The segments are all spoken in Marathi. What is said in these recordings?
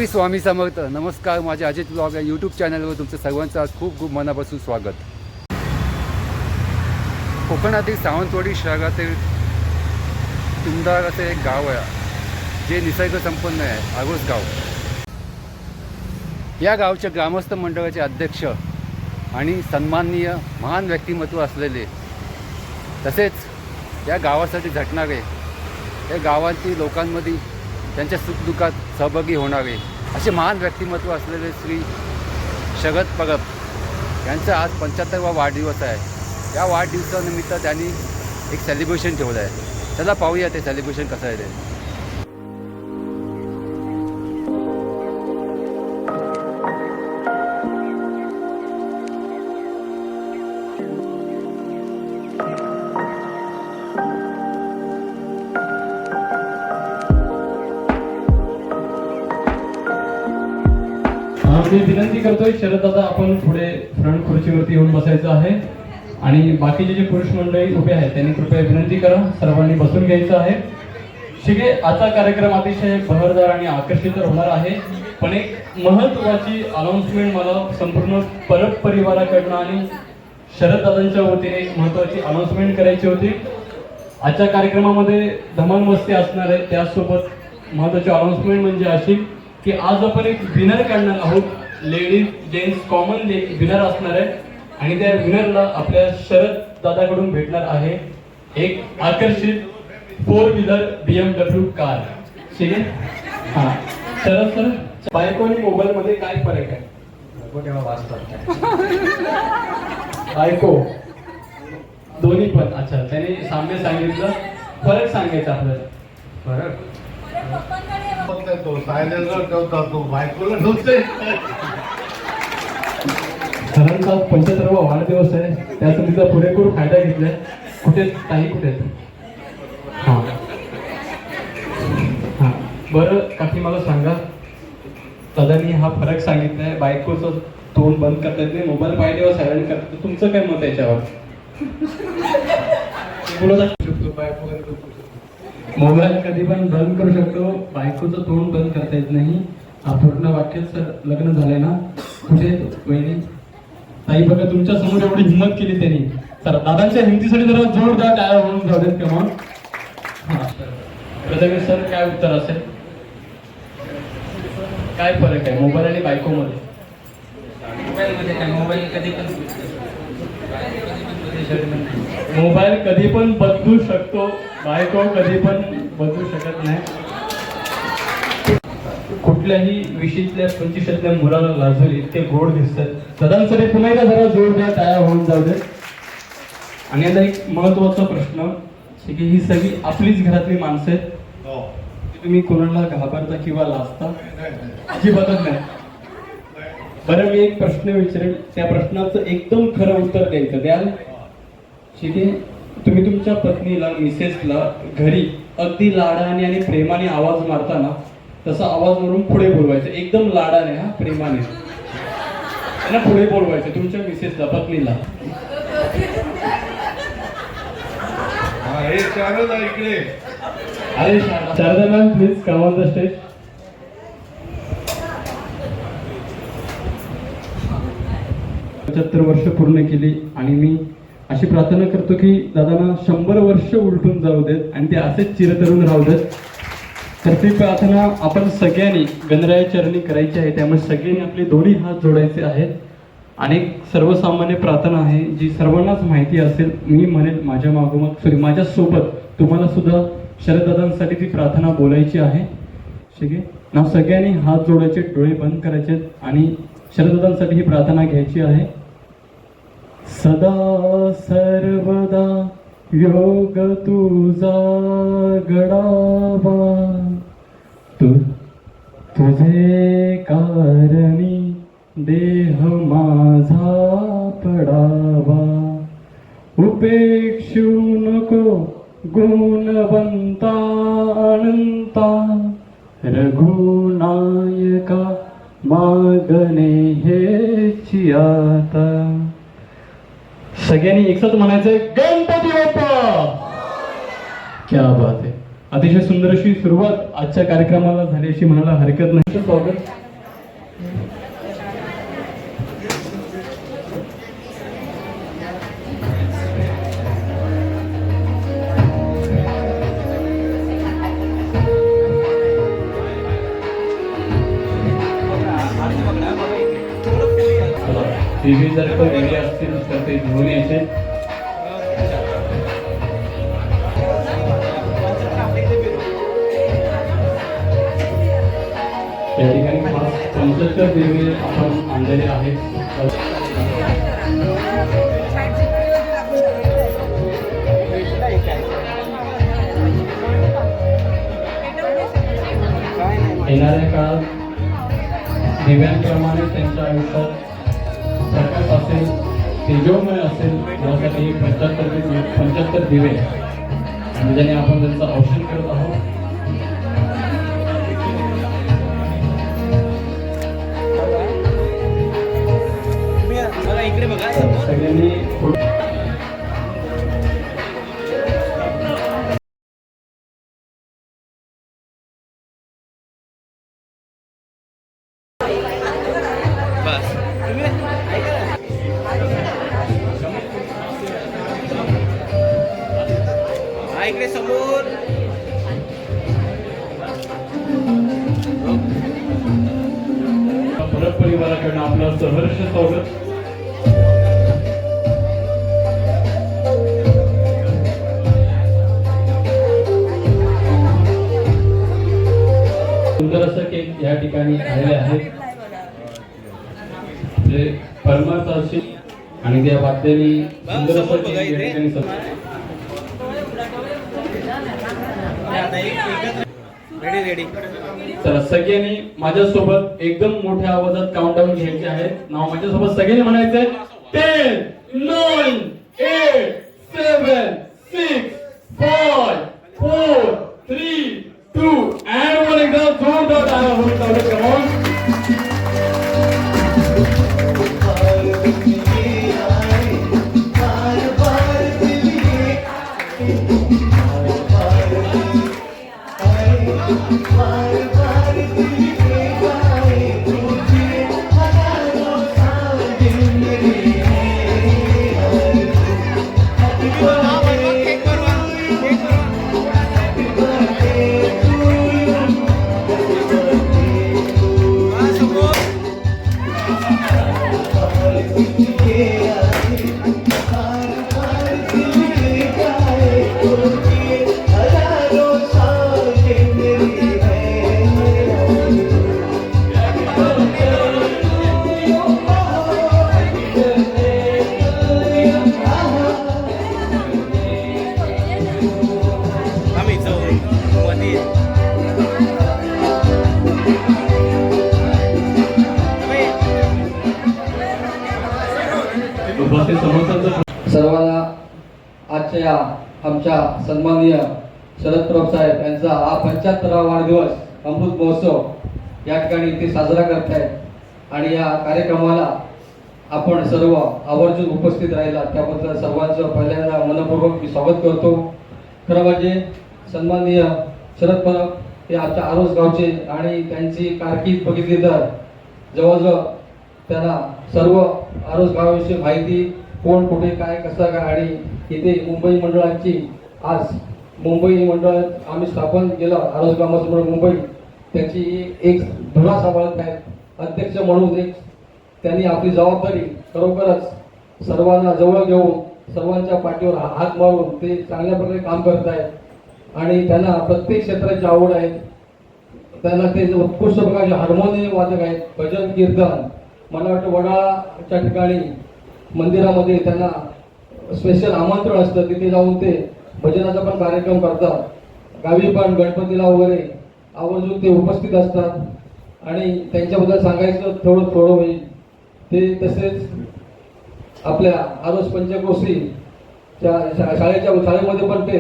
श्री स्वामी समर्थ. नमस्कार, माझ्या अजित ब्लॉग या यूट्यूब चॅनलवर तुमचं सर्वांचं आज खूप खूप मनापासून स्वागत. कोकणातील सावंतवाडी शहरातील सुंदर असे एक गाव आहे जे निसर्ग संपन्न आहे, आगोस गाव. या गावच्या ग्रामस्थ मंडळाचे अध्यक्ष आणि सन्माननीय महान व्यक्तिमत्व असलेले, तसेच या गावासाठी झटणारे, या गावातील लोकांमध्ये त्यांच्या सुखदुःखात सहभागी होणारे असे महान व्यक्तिमत्व असलेले श्री शरद परब यांचा आज 75वा वाढदिवस आहे. या वाढदिवसानिमित्त त्यांनी एक सेलिब्रेशन ठेवलं आहे. चला पाहूया ते सेलिब्रेशन कसं आहे ते. मी विनंती करतोय शरद दादा, आपण पुढे फ्रंट खुर्चीवरती येऊन बसायचं आहे आणि बाकीचे जे पुरुष मंडळी उभे आहेत त्यांनी कृपया विनंती करा, सर्वांनी बसून घ्यायचं आहे. शिगे आजचा कार्यक्रम अतिशय बहरदार आणि आकर्षित होणार आहे, पण एक महत्त्वाची अनाउन्समेंट मला संपूर्ण परब परिवाराकडनं आणि शरद दादांच्या वतीने एक महत्त्वाची अनाउन्समेंट करायची होती. आजच्या कार्यक्रमामध्ये धमाल मस्ती असणार आहे. त्यासोबत महत्त्वाची अनाउन्समेंट म्हणजे अशी की आज आपण एक विनर काढणार आहोत. लेडीज जेंट्स कॉमन विनर असणार आहे आणि त्या विनरला आपल्या शरद दादाकडून भेटणार आहे एक आकर्षित 4 व्हीलर BMW कार. ठीक आहे. हा, शरद सर, बायको आणि मोबाईल मध्ये काय फरक आहे? बायको दोन्ही पण. अच्छा, त्याने साम्य सांगितलं, फरक सांगायचा आपल्याला. फरक तो सायलेंसर ठेवता, तो बायकोला ठेवतोय. सरांचा 75वा वाढदिवस आहे, त्याचा तिचा पुरेपूर फायदा घेतलाय. कुठे काही कुठे हां हां बरं काकी, मला सांगा, दादांनी हा फरक सांगितलाय, बायकोचं तोंड बंद करता येत नाही, मोबाईल पाहिजे सायलेंट करता. तुमचं काय मत याच्यावर? मोबाईल कधी पण बंद करू शकतो, बायकोचं तोंड बंद करता येत नाही. हा पूर्ण वाक्य. सर, लग्न झालंय ना? कुठे वहिनी ताई? बघा, तुमच्या समोर एवढी हिंमत केली त्यांनी. तर दादांच्या हिमतीसाठी जरा जोरदार टाळ्या होऊन जाऊ देत का मग? हा, प्रथमेश सर, काय उत्तर असेल? काय फरक आहे मोबाईल आणि बायको मध्ये? मोबाईल कधी पण बदलू शकतो, बायको कधी पण बदलू शकत नाही. कुठल्याही विषयीतल्या 25तल्या मुलाला लाजून इतके गोड दिसतात. सदांसरी पुन्हा एकदा जरा जोरदार टाळ्या होऊन जाऊ दे. आणि आता एक महत्वाचा प्रश्न की ही सगळी आपलीच घरातली माणसं आहेत. तुम्ही कोणाला घाबरता किंवा लाजता? अजिबातच नाही. बरं, मी एक प्रश्न विचारेल, त्या प्रश्नाचं एकदम खरं उत्तर द्यायचं. द्याल? ठीक आहे. तुम्ही तुमच्या पत्नीला, मिसेसला घरी अगदी लाडाने आणि प्रेमाने आवाज मारताना तसा आवाज मारून पुढे बोलवायचं. एकदम लाडाने, हा, प्रेमाने त्यांना पुढे बोलवायचं तुमच्या मिसेसला, पत्नीला. इकडे अरे Sharada ma'am, please come on the stage. वर्ष पूर्ण केली आणि मी अशी प्रार्थना करतो की दादांना 100 वर्ष उलटून जाऊ देत आणि ते असेच चिरतरुण राहू देत. तर ती प्रार्थना आपण सगळ्यांनी गणराया चरणी करायची आहे. त्यामुळे सगळ्यांनी आपले दोन्ही हात जोडायचे आहेत. आणि सर्वसामान्य प्रार्थना आहे जी सर्वांनाच माहिती असेल. मी म्हणेल माझ्या मागोमाग, माझ्यासोबत तुम्हाला सुद्धा शरददादांसाठी ती प्रार्थना बोलायची आहे. ठीक आहे ना? सगळ्यांनी हात जोडायचे, डोळे बंद करायचे आणि शरददादांसाठी ही प्रार्थना घ्यायची आहे. सदा सर्वदा योग तुझा घडावा, तुझे कारणी देह माझा पडावा. उपेक्षू नको गुणवंता अनंता, रघुनायका मागणे हेची आता. सगळ्यांनी एकसाथ म्हणायचंय, गणपती बाप्पा. क्या बात आहे. अतिशय सुंदर अशी सुरुवात आजच्या कार्यक्रमाला झाली अशी म्हणायला हरकत नाही. स्वागत. दिवे जर का दिवे असतील तर ते घेऊन यायचे. या ठिकाणी 75 दिवे आपण आणलेले आहेत. येणाऱ्या काळात दिव्यांप्रमाणे त्यांच्या आयुष्यात प्रकाश असेल, तेजोमय असेल यासाठी 75 दिवे आणि ज्याने आपण त्यांचं औषध करत आहोत. सगळ्यांनी इकडे समोर परत परिवाराकडून आपलं सहर्ष स्वागत. सुंदर असं केक या ठिकाणी आलेले आहेत. परमार्थाशी आणि त्या वाद्याने सुंदर असं केक या ठिकाणी रेडी. चला सगळ्यांनी माझ्यासोबत एकदम मोठ्या आवाजात काउंटडाऊन घ्यायचे आहे. नाव माझ्यासोबत सगळ्यांनी म्हणायचंय 10, 9, 8, 7, 6, 5, 4, 3, 2 and 1. एकदम जोरदार टाळ्या होईल तेवढे. Come on. सर्वांना आजच्या आमच्या सन्माननीय शरद प्रभ साहेब यांचा हा 75वा वाढदिवस अमृत महोत्सव या ठिकाणी इथे साजरा करतायत आणि या कार्यक्रमाला आपण सर्व आवर्जून उपस्थित राहिला त्याबद्दल सर्वांचं पहिल्यांदा मनपूर्वक मी स्वागत करतो. खरं म्हणजे सन्माननीय शरद प्रभ हे आमच्या आरोस गावचे आणि त्यांची कारकीर्द बघितली तर जवळजवळ त्यांना सर्व आरोस गावाविषयी माहिती कोण कुठे काय कसं काय आणि इथे मुंबई मंडळाची आज मुंबई मंडळ आम्ही स्थापन केलं आरोस ग्रामसभा मुंबई त्याची एक धुरा सांभाळत आहेत अध्यक्ष म्हणून एक त्यांनी आपली जबाबदारी खरोखरच सर्वांना जवळ घेऊन सर्वांच्या पाठीवर हात मारून ते चांगल्या प्रकारे काम करत आहेत आणि त्यांना प्रत्येक क्षेत्राची आवड आहे. त्यांना ते उत्कृष्ट प्रकारचे हार्मोनियम वादक आहेत, भजन कीर्तन. मला वाटतं वडाळाच्या ठिकाणी मंदिरामध्ये त्यांना स्पेशल आमंत्रण असतं तिथे जाऊन ते भजनाचा पण कार्यक्रम करतात. गावी पण गणपतीला वगैरे आवर्जून ते उपस्थित असतात आणि त्यांच्याबद्दल सांगायचं थोडं होईल. ते तसेच आपल्या आरोस पंचक्रोशीच्या शाळेमध्ये पण ते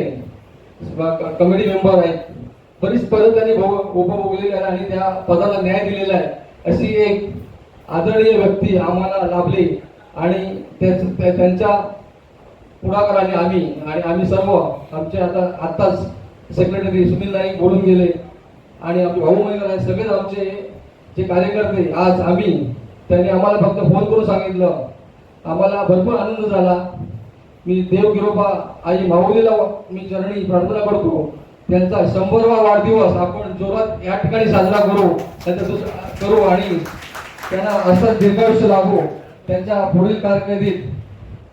कमिटी मेंबर आहेत. बरीच पदं त्यांनी उपभोगलेली आहे आणि त्या पदाला न्याय दिलेला आहे. अशी एक आदरणीय व्यक्ती आम्हाला लाभली आणि त्यांच्या पुढाकाराने आम्ही सर्व आमचे आताच सेक्रेटरी सुनील नाईक बोलून गेले आणि आमचे भाऊ महिला आहे, सगळेच आमचे जे कार्यकर्ते आज त्यांनी आम्हाला फक्त फोन करून सांगितलं, आम्हाला भरपूर आनंद झाला. मी देव गिरोबा आई माऊलीला मी चरणी प्रार्थना करतो, त्यांचा 100वा वाढदिवस आपण जोरात या ठिकाणी साजरा करू आणि त्यांना असं दीर्घायुष्य लाभो, त्यांच्या पुढील कारकिर्दीत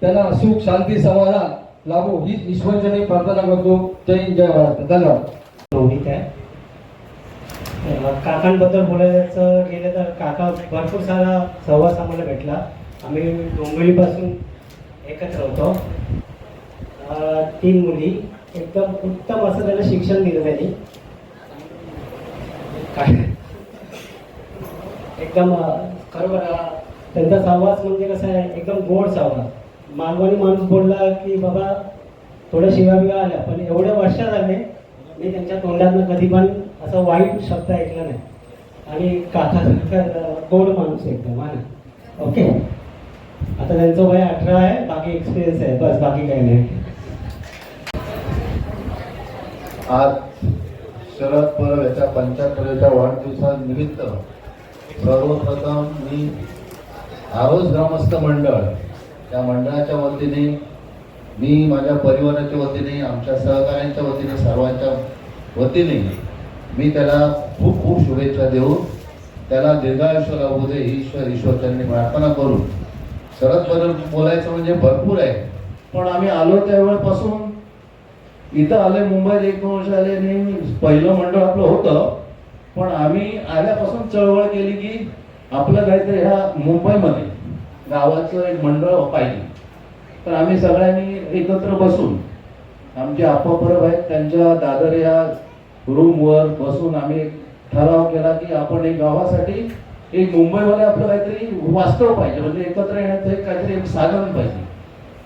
त्यांना सुख शांती समाधान लाभो ही ईश्वरचरणी प्रार्थना करतो. जय हिंद जय महाराष्ट्र. धन्यवाद. रोहित आहे. काकांबद्दल बोलायचं गेलं तर काका भरपूर सारा सहवास आम्हाला भेटला. आम्ही डोंबिवलीपासून एकत्र होतो. 3 मुली, एकदम उत्तम असं त्याला शिक्षण दिलं त्यांनी. एकदम खरोखर त्यांचा सहवास म्हणजे कसं आहे, एकदम गोड सहवास. मालवणी माणूस बोलला की बाबा थोड्या शिव्या आल्या, पण एवढ्या वर्ष झाले मी त्यांच्या तोंडातनं कधी पण असं वाईट शब्द ऐकला नाही. आणि काकासारखं गोड माणूस एकदम आहे. ओके, आता त्यांचं वय 18 आहे, बाकी एक्सपिरियन्स आहे, बस बाकी काही नाही. आज शरद परब याच्या 75व्या वाढदिवसानिमित्त सर्वप्रथम मी आरोस ग्रामस्थ मंडळ या मंडळाच्या वतीने, मी माझ्या परिवाराच्या वतीने, आमच्या सहकाऱ्यांच्या वतीने, सर्वांच्या वतीने मी त्याला खूप खूप शुभेच्छा देऊन त्याला दीर्घायुष्य लाभू दे ईश्वरचरणी प्रार्थना करून. शरद परब बोलायचं म्हणजे भरपूर आहे, पण आम्ही आलो त्यावेळेपासून इथं आले, मुंबईत 1-2 वर्ष आले आणि पहिलं मंडळ आपलं होतं, पण आम्ही आल्यापासून चळवळ केली की आपलं काहीतरी ह्या मुंबईमध्ये गावाचं एक मंडळ पाहिजे. तर आम्ही सगळ्यांनी एकत्र बसून, आमचे आप्पा परब आहेत त्यांच्या दादर या रूमवर बसून आम्ही ठराव केला की आपण एक गावासाठी एक मुंबईमध्ये आपलं काहीतरी वास्तव पाहिजे, म्हणजे एकत्र येण्याचं एक काहीतरी एक साधन पाहिजे.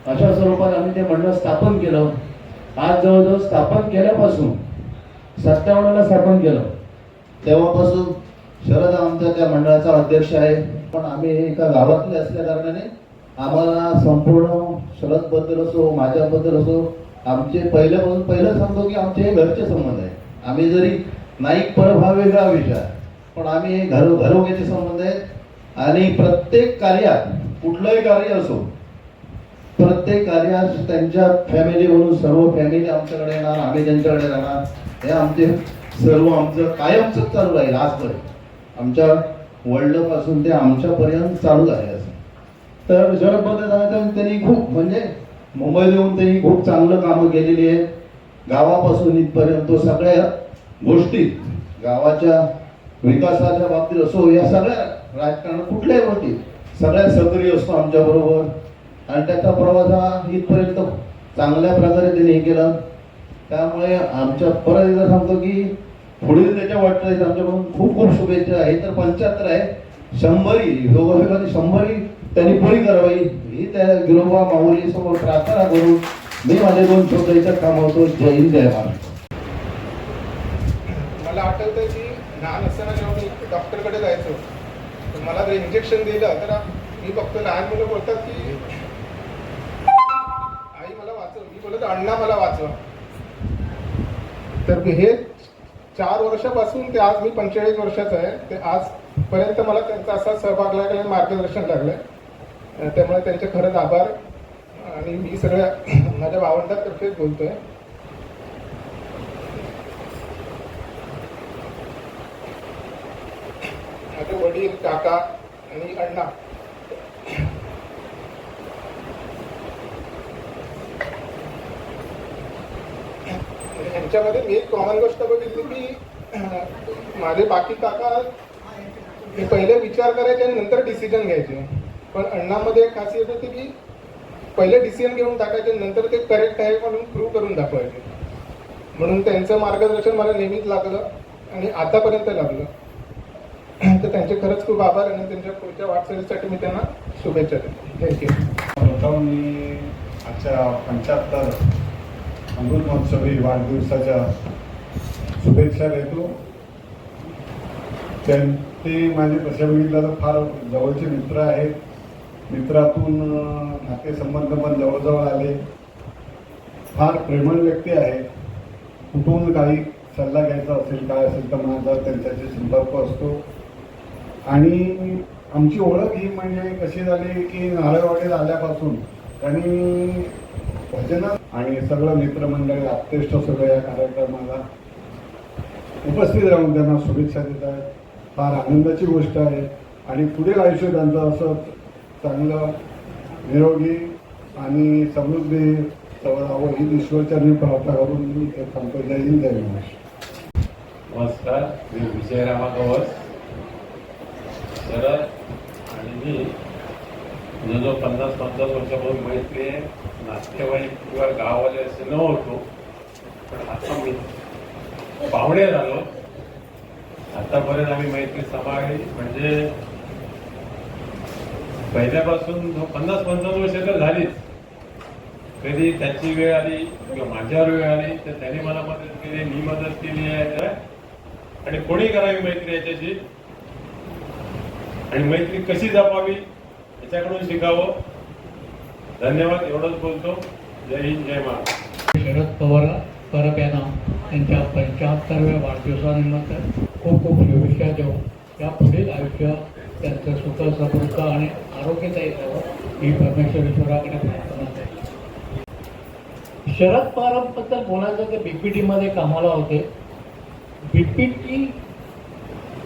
अशा स्वरूपात आम्ही ते मंडळ स्थापन केलं. आज जवळजवळ स्थापन केल्यापासून 57ला स्थापन केलं, तेव्हापासून शरद आमचा त्या मंडळाचा अध्यक्ष आहे. पण आम्ही एका गावातले असल्या कारणाने आम्हाला संपूर्ण शरदबद्दल असो, माझ्याबद्दल असो, आमचे पहिलं सांगतो की आमचे हे घरचे संबंध आहे. आम्ही जरी नाईक परब हा वेगळा विषय, पण आम्ही घरोघ्याचे संबंध आहेत आणि प्रत्येक कार्यात, कुठलंही कार्य असो, प्रत्येक कार्यात त्यांच्या फॅमिली म्हणून सर्व फॅमिली आमच्याकडे येणार, आम्ही त्यांच्याकडे राहणार. हे आमचे सर्व आमचं कायमच चालू राहील आजपर्यंत, आमच्या वडिलांपासून ते आमच्यापर्यंत चालू आहे. असं तर शरदबद्दल सांगायचं, त्यांनी खूप म्हणजे मुंबईत येऊन त्यांनी खूप चांगलं कामं केलेली आहेत. गावापासून इथपर्यंत सगळ्या गोष्टीत, गावाच्या विकासाच्या बाबतीत असो, या सगळ्या राजकारण कुठल्याही गोष्टीत सगळ्यात सक्रिय असतो आमच्या बरोबर. आणि त्याचा प्रवास हा इथपर्यंत चांगल्या प्रकारे त्यांनी हे केला. त्यामुळे आमच्या परत एकदा सांगतो की पुढील त्याच्या वाटचालीत आमच्याकडून खूप खूप शुभेच्छा. हे तर 75 आहे, 100 योगायोगाने 100 त्यांनी पुरी करावी ही त्या गिरोबा माऊली समोर प्रार्थना करून मी माझे 2 शब्द इथं थांबवतो. जय हिंद जय महाराष्ट्र. मला आठवतं की लहान असताना जेव्हा मी डॉक्टरकडे जायचो, तर मला जर इंजेक्शन दिलं तर मी बघतो लहान मुलं बोलतात की आई मला वाचव, मी बोलतो अण्णा मला वाचवा. तर हे 4 वर्षापासून ते आज मी 45 वर्षाचा आहे, ते आजपर्यंत मला त्यांचा असा सहभाग लागला, मार्गदर्शन लागलंय. त्यामुळे त्यांचे खरंच आभार. आणि मी सगळ्या माझ्या भावंडांतर्फेच बोलतोय. माझे वडील, काका आणि अण्णा ह्यांच्यामध्ये मी एक कॉमन गोष्ट बघितली की माझे बाकी काका हे पहिले विचार करायचे आणि नंतर डिसिजन घ्यायचे, पण अण्णामध्ये एक खासियत होती की पहिले डिसिजन घेऊन टाकायचे, नंतर ते करेक्ट आहे म्हणून प्रूव्ह करून दाखवायचे. म्हणून त्यांचं मार्गदर्शन मला नेहमीच लागलं आणि आतापर्यंत लागलं. तर त्यांचे खरंच खूप आभार आणि त्यांच्या पुढच्या वाटचालीसाठी मी त्यांना शुभेच्छा देतो. थँक्यू. प्रथम मी आजच्या 75 अमृत महोत्सवी वाढदिवसाच्या शुभेच्छा देतो. ते माझे तसे बघितलं तर फार जवळचे मित्र आहेत. मित्रातून नातेसंबंध पण जवळजवळ आले. फार प्रेमळ व्यक्ती आहेत कुठून काही सल्ला घ्यायचा असेल काय असेल तर माझा त्यांच्याशी संपर्क असतो. आणि आमची ओळख ही म्हणजे कशी झाली की नारळवाडीत आल्यापासून त्यांनी भजनं आणि सगळं मित्रमंडळी आप्तेष्ट सगळं या कार्यक्रमाला उपस्थित राहून त्यांना शुभेच्छा देत आहेत. फार आनंदाची गोष्ट आहे आणि पुढील आयुष्य त्यांचं असं चांगलं निरोगी आणि समृद्धी राहावं ही ईश्वरचरणी प्रार्थना करून मी ते सांगतो. जय हिंद जय महाराष्ट्र. नमस्कार, मी विजय रामा गवस. शरद आणि मी जो 50-50 वर्षापासून मैत्री आहे. नातेवाईक किंवा गाववाले असे नव्हतो, पण आता मी पाहुणे झालो. आतापर्यंत आम्ही मैत्री सांभाळली. म्हणजे पहिल्यापासून 50-55 वर्ष तर झालीच. कधी त्याची वेळ आली किंवा माझ्यावर वेळ आली तर त्याने मला मदत केली, मी मदत केली आहे. आणि कोणी करावी मैत्री याच्याशी आणि मैत्री कशी जपावी याच्याकडून शिकावं. धन्यवाद. एवढंच बोलतो. जय हिंद जय महाराष्ट्र. शरद पवार परब यांना त्यांच्या 75व्या वाढदिवसानिमित्त खूप खूप शुभेच्छा देऊ. या पुढील आयुष्य त्यांचं सुख समृद्ध आणि आरोग्यदायी राहावं ही परमेश्वरेश्वराकडे प्रार्थना आहे. शरद पवारांबद्दल बोलायचं तर BPTमध्ये कामाला होते. BPT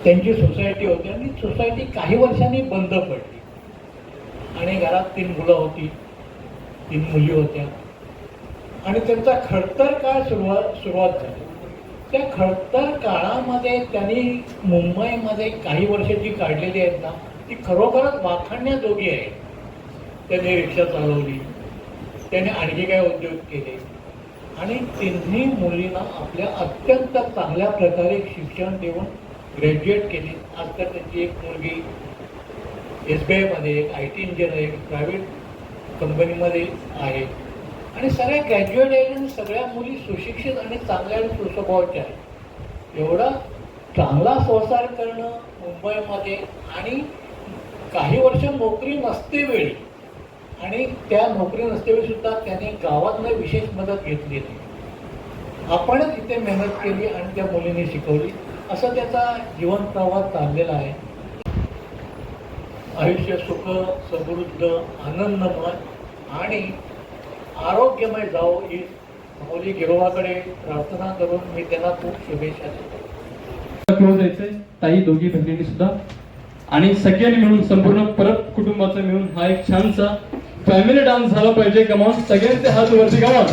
त्यांची सोसायटी होती आणि सोसायटी काही वर्षांनी बंद पडली आणि घरात 3 मुलं होती, 3 मुली होत्या आणि त्यांचा खडतर काळ सुरुवात झाली. त्या खडतर काळामध्ये त्यांनी मुंबईमध्ये काही वर्ष जी काढलेली आहेत ना ती खरोखरच वाखाणण्याजोगी आहे. त्यांनी रिक्षा चालवली, त्याने आणखी काय उद्योग केले आणि तिन्ही मुलींना आपल्या अत्यंत चांगल्या प्रकारे शिक्षण देऊन ग्रॅज्युएट केली. आज तर त्यांची एक मुलगी SBIमध्ये एक IT इंजिनियर एक प्रायव्हेट कंपनीमध्ये आहे आणि सगळ्या ग्रॅज्युएट आहेत आणि सगळ्या मुली सुशिक्षित आणि चांगल्या आणि सुस्वभावाच्या आहेत. एवढा चांगला संसार करणं मुंबईमध्ये आणि काही वर्ष नोकरी नसते वेळी आणि त्या नोकरी नसतेवेळी सुद्धा त्याने गावातनं विशेष मदत घेतलेली. आपणच इथे मेहनत केली आणि त्या मुलीने शिकवली. असं त्याचा जीवन प्रवास चाललेला आहे. आयुष्य सुख समृद्ध आनंदमय आणि आरोग्यमय जावो ही माऊली गिरोबाकडे प्रार्थना करून मी त्यांना खूप शुभेच्छा देतो. क्लोज जायचंय ताई दोघी बहिणींनी सुद्धा आणि सगळ्यांनी मिळून संपूर्ण परत कुटुंबाचं मिळून हा एक छानसा फॅमिली डान्स झाला पाहिजे. कमॉन सगळ्यांचे हात वरती. कमॉन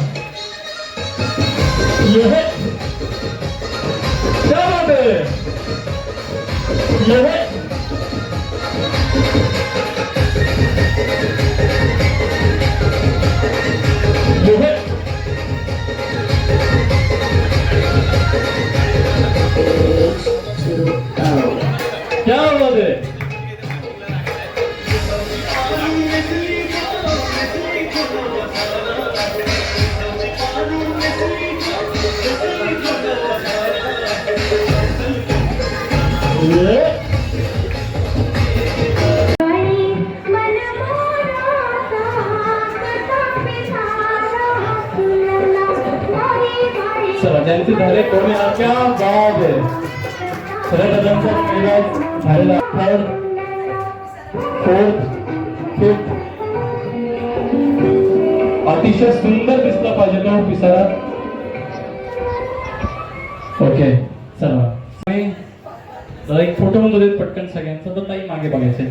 क्या बात है. क्या बात है. चला त्यांचे झाले कोणी क्या बात आहे. सर्वप्रथमचा पहिला झालेला 3rd 4th 5th अतिशय सुंदर दिसला पाहिजे तो पिसारा. ओके चला जरा एक फोटो म्हणतो देत पटकन सगळ्यांचा तर ताई मागे बघायचंय.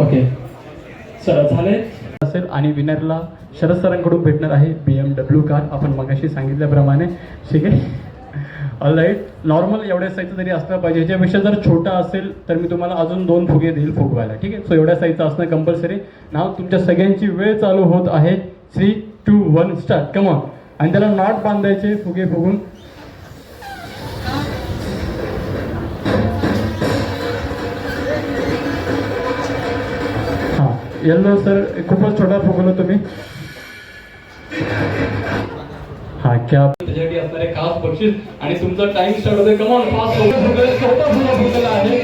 ओके चला झाले असेल आणि विनरला शरद सरांकडून भेटणार आहे BMW कार. आपण मगाशी सांगितल्याप्रमाणे ठीक आहे. All right. नॉर्मल एवढ्या साईजचं तरी असलं पाहिजे. ह्याच्यापेक्षा जर छोटा असेल तर मी तुम्हाला अजून 2 फुगे देईल फुगवायला. ठीक आहे. सो एवढ्या साईजचं असणं कंपल्सरी. नाव तुमच्या सगळ्यांची वेळ चालू होत आहे. 3 2 1 स्टार्ट. कमॉन. आणि त्याला नॉट बांधायचे फुगे फुगून. हां येल्लो सर खूपच छोटा फुगवलं तुम्ही. हा क्या त्याच्यासाठी असणारे खास बक्षीस आणि तुमचा टाइम स्टार्ट होतोय. कमॉन फास्ट फुगलेला आहे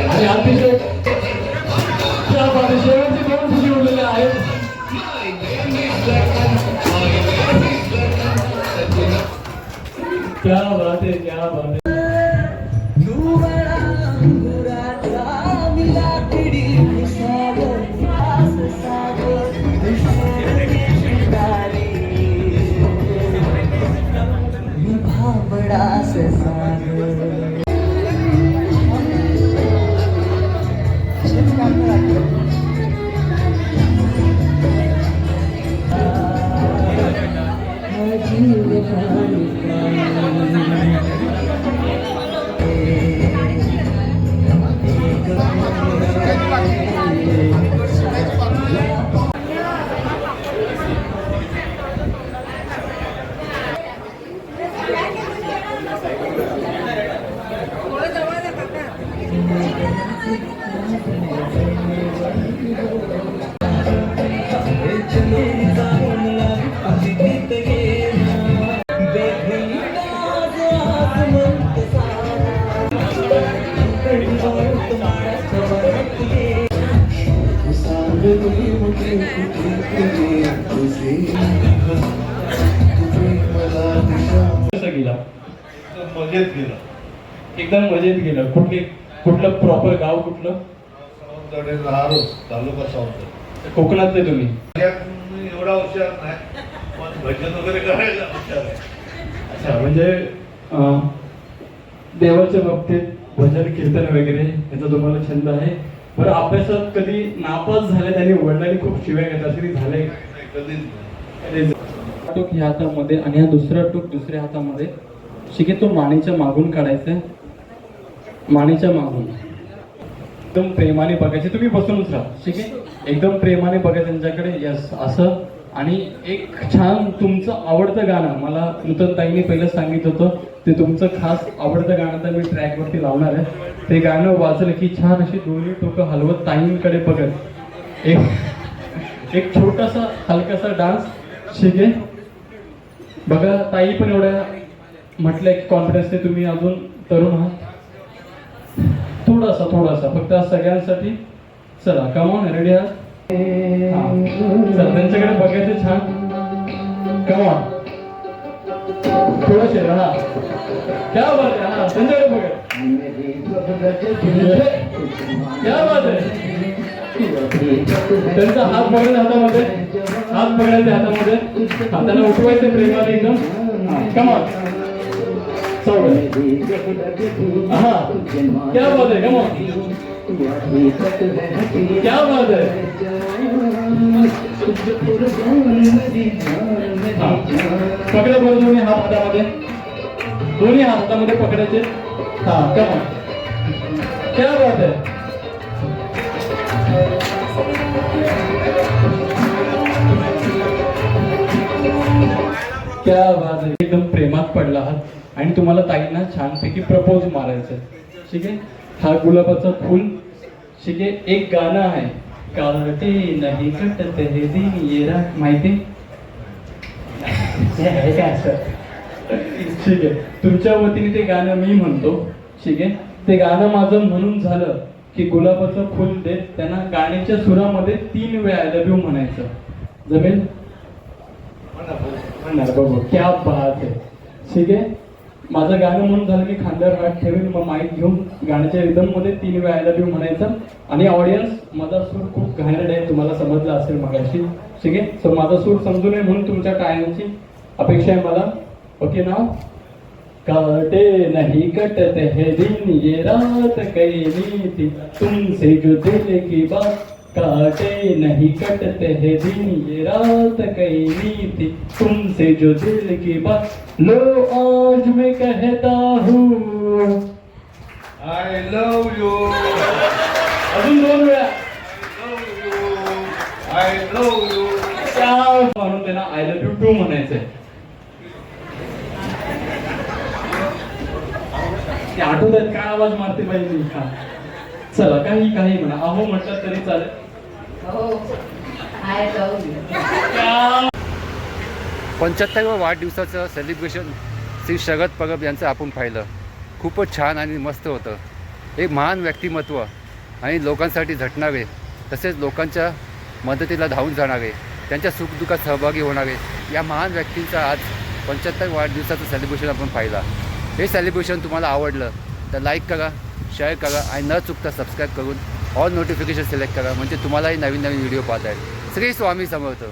आणि अतिशय क्या बात है. कसं गेला? मजेत गेलं. एकदम मजेत गेलं. कुठलं प्रॉपर गाव कुठलं? तालुका सावंतवाडी. कोकणातले तुम्ही? एवढा हुशार नाही, पण भजन वगैरे करायला हुशार आहे. अच्छा, म्हणजे देवाच्या बाबतीत भजन कीर्तन वगैरे याचा तुम्हाला छंद आहे. बरं, अभ्यासात कधी नापास झाले त्यांनी वडिलांनी खूप शिव्या घेतल्या तरी झाले? कधीच टोक ह्या हातामध्ये आणि हा दुसरा टोक दुसऱ्या हातामध्ये. शिके तो मानेच्या मागून काढायचा. मानेच्या मागून एकदम प्रेमाने बघायचे. तुम्ही बसूनच राहा. शिके एकदम प्रेमाने बघायचं त्यांच्याकडे. यस, असं. आणि एक छान तुमचं आवडतं गाणं, मला नूतनताईंनी पहिलं सांगितलं होतं ते तुमचं खास आवडतं गाणं तर मी ट्रॅकवरती लावणार आहे. ते गाणं वाजलं की छान अशी दोन्ही टोकं हलवत ताईंकडे बघत एक छोटासा हलकासा डान्स. शिके बघा, ताई पण एवढ्या म्हटलं की कॉन्फिडन्सने तुम्ही अजून तरुण आहात. थोडासा फक्त सगळ्यांसाठी. चला, कमॉन, रेडी आहात? चला, त्यांच्याकडे बघायचं छान. कमॉन, थोडंसे राहा. क्या बात आहे. हा, त्यांच्याकडे बघा. क्या बात आहे. त्यांचा हात पकडायचा हातामध्ये. हात पकडायचे हातामध्ये. हाताला उठवायचं प्रेमाने एकदम. कमॉन, हा, क्या बात आहे. कमॉन, क्या बात आहे. पकडा बरं दोन्ही हात हातामध्ये. दोन्ही हात हातामध्ये पकडायचे. हा, कमॉन, क्या बात आहे. क्या बात आहे. एकदम प्रेमात पडला आहात आणि तुम्हाला ताईंना छानपैकी प्रपोज मारायचं. ठीक आहे. हा गुलाबाचा फूल. ठीक आहे. एक गाणं आहे, काटे नाही कटत हे दिन ये रात. माहिती ठीक आहे. तुमच्या वतीने ते गाणं मी म्हणतो. ठीक आहे. ते गाणं माझं म्हणून झालं की गुलाबाचं फुल देत त्यांना गाण्याच्या सुरामध्ये 3 वेळा आय लव्ह यू म्हणायचं. जमेल? म्हणणार बघू. क्या बात आहे. ठीक आहे. माझं गाणं म्हणून झालं की खांद्यावर हात ठेवेल, मग माईक घेऊन गाण्याच्या रिदम मध्ये 3 वेळा आय लव्ह यू म्हणायचं. आणि ऑडियन्स, माझा सूर खूप घाणेरडा आहे, तुम्हाला समजलं असेल मगाशी. ठीक आहे. सो माझा सूर समजू नये म्हणून तुमच्या टाळ्यांची अपेक्षा आहे मला. ओके ना? काटे नहीं कटते है दिन ये रात कई नीति तुमसे जो दिल की बात. काटे नहीं कटते है दिन ये रात कई नीति तुमसे जो दिल की बात. लो आज मैं कहता हूँ आय लव्ह यू. अजून 2 वेळा. I love you. त्या म्हणून त्यांना आय लव्ह यू 2 म्हणायचंय. ते आठवतात काय आवाज मारते पाहिजे. चला, काही म्हणा. अहो म्हटलं तरी चालेल. 75व्या वाढदिवसाचं सेलिब्रेशन श्री शरद परब यांचं आपण पाहिलं. खूपच छान आणि मस्त होतं. एक महान व्यक्तिमत्व आणि लोकांसाठी झटणारे, तसेच लोकांच्या मदतीला धावून जाणारे, त्यांच्या सुखदुःखात सहभागी होणारे या महान व्यक्तींचा आज 75व्या वाढदिवसाचं सेलिब्रेशन आपण पाहिला. हे सेलिब्रेशन तुम्हाला आवडलं तर लाईक करा, शेअर करा आणि न चुकता सबस्क्राईब करून ऑल नोटिफिकेशन सिलेक्ट करा, म्हणजे तुम्हालाही नवीन नवीन व्हिडिओ पाहता येईल. श्री स्वामी समर्थ.